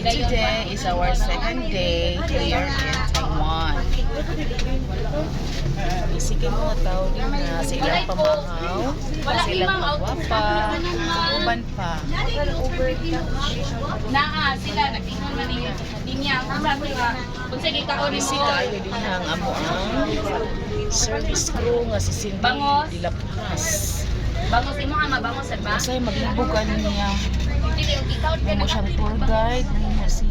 today is our second day here in Taiwan. Isikin mga tao din na silang pamahaw, silang magwapa, uban pa. Sila nagtingon man niya. Kung sige ka o Busy kayo din ang amo ang service crew nga si Cindy Bangos. Dilapas. bangos imo ama bangos ba? Kasi maglibugan niya. Mo siyang tour guide, mo siyang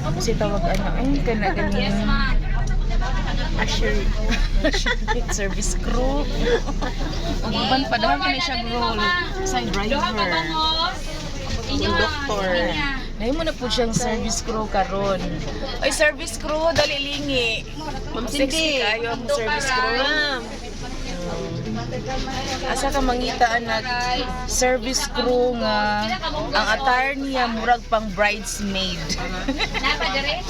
kasi tawag kana Yes, ganin ma'am. usher service crew. Ang uban pa daw kini siya role sa Duha ka driver. bangos. Inyo Yung doktor. Dahil mo na po siyang service crew karon. Ay, service crew, dali lingi. Sexy kayo ang service crew. Asa ka mangita nag service crew nga ang attire niya murag pang bridesmaid. Napa dire?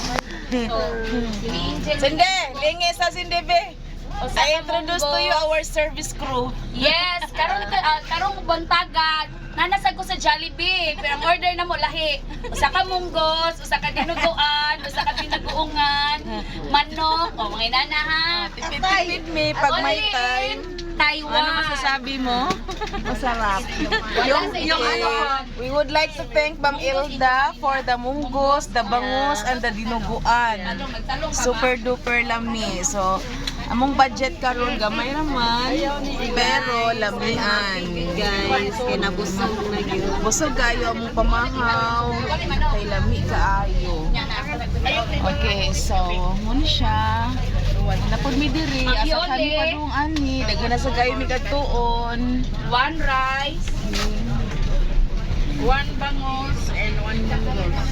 Sinde, lingi sa Sinde be. I introduce to you our service crew. Yes, karong bantagan. Nanasag ko sa Jollibee, pero ang order na mo lahi. Usa ka munggos, usa ka dinuguan, usa ka pinaguungan, manok, o mga inana ha. Tipid me pag may time. Taiwan. Ano masasabi mo? Masarap. Yung ano, We would like to thank Ma'am Ilda for the munggos, the bangus, and the dinuguan. magtalong ka Super duper lami. So, among budget karon gamay naman, pero lamian. Guys, kinabusog na yun. Busog kayo among pamahaw. Kay lami kaayo. Okay, so, muna siya. Napod mi diri, asa kami padung ani, daghan na sa kayo mi kadtuon. One rice, one bangus, and one munggos.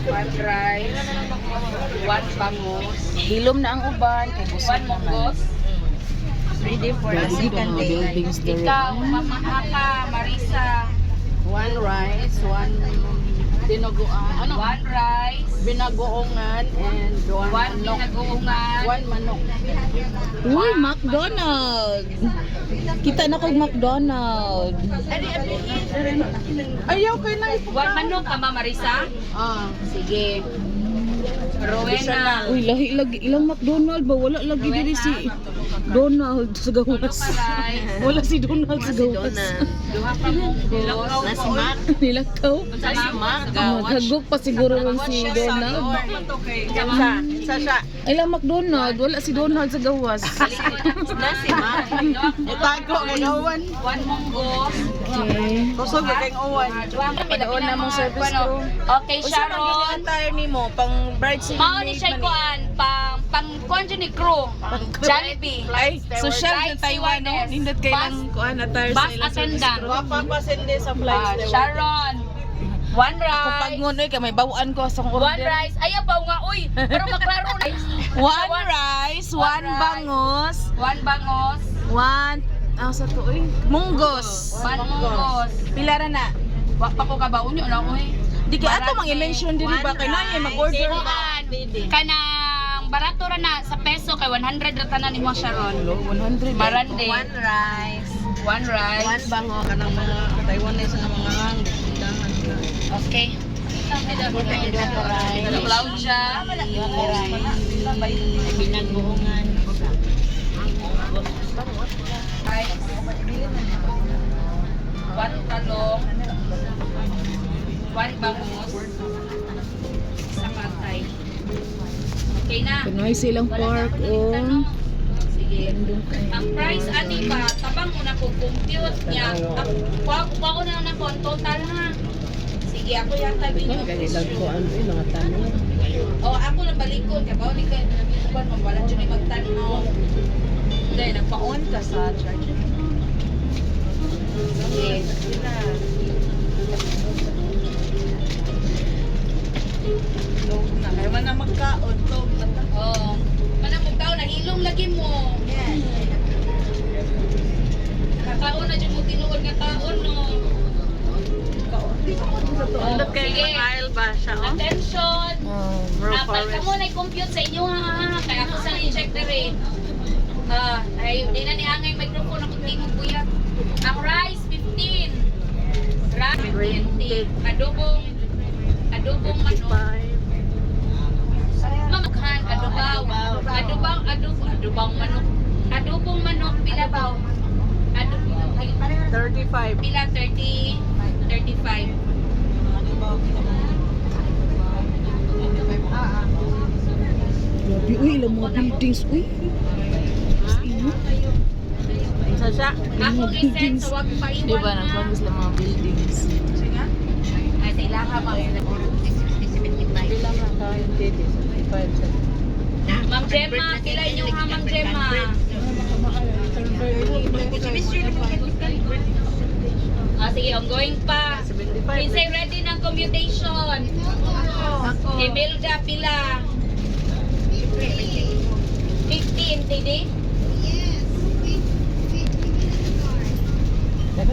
One rice, one bangus, Hilom na ang uban kay busog one naman. munggos. Ready for the second day. Ikaw, Mamahaka, Marisa. One rice, one dinuguan, One rice, binagoongan, and one one manok. pinaguungan. One manok. Uy, McDonald! Kita na kog McDonald. Ayaw kayo na One manok, Mama Marisa. Sige. Rowena. Uy, lahi lagi ilang McDonald ba? Wala lagi diri si Donald sa gawas. Rice. Wala si Donald sa gawas. Duha ka munggos. Nasimak. Nilakaw. Nasimak. Hagog pa siguro ron si Donald. Sa siya. Ilang McDonald, wala si Donald sa gawas. Nasimak. Itago kay Owen. One munggos. Okay. Kusog kay Owen. Padaon na mong service crew. Okay, Unsa man Sharon. gyud attire nimo pang bridesmaid? Mao ni siya kuan pang kuan dyan ni crew. Jollibee. Ay, social sa Taiwan no. Nindot kay lang kuan attire sa Bus ilang service attendant. crew. Wapa pa sindi sa flight. Sharon. One Ako pag rice. ngonoy kay may bawaan ko sa One order. rice. Ayaw ba nga uy. Pero maklaro na. One rice, one rice. bangus, One bangos. one sa to munggos. One munggos. Pila ra na? Wa pa ko kabaon yun na uy. Di ka ato mang i-mention diri ba kay nanya mag-order Kuan. Kanang barato ra na sa peso kay 100 ra tanan ni mo Sharon. 100. Marande. One rice. One rice. One bango kanang mga Taiwanese na mga tindahan. Okay. Cloud siya. Binagoongan. One talong. One bangus. Isang atay. Okay na. Pinoy silang park Sige. Ang price ani ba? Tabang ko na ko compute niya. Kuha ko na lang ang total ha. Sige, ako yata binyo. Mga tanong. O ako lang balikod kay bawo ni kay kuan mo wala jud ni magtanaw. Dai nagpa-on ka sa charger. Sige. Low na. Kaya man na magkaon. Low na ta. Oh. Manamog tao nahilom lagi mo. Kakaon na jud mo tinuod nga taon no. Undot kayo Sige. ng aisle ba siya? Attention. Bro, Dapat ka mo na-compute sa inyo ha. Kaya ako sa i-check na rin. Ay, di na niangay microphone ako di mo kuya. Ang rice 15. Rice 20. Adobong adobong manok. Mamaghan, adobang manok. Adobong manok, pila ba? Adobong, 35. pila, 30, 35. Grabe, uy, ilang mga buildings, uy. Isa siya. Akong isend sa wag Di paiwan ba, na. nagbamis lang mga buildings. Ay, sa ilaha ba? Ma'am Gemma, pila inyo ha, Ma'am Gemma? Sige, ongoing pa. 75. Kinsay ready ng commutation? Imelda, pila? 15, Tidi?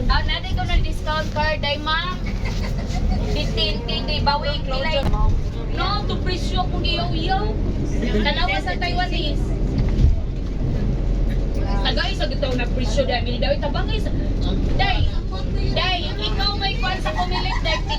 Natin ko na discount card, ay ma'am. 15, Tidi, bawi, pila? No, to presyo kung iyaw-iyaw. Tanawa sa Taiwanese. Tagay sa gitaw na presyo dahil daw itabangay sa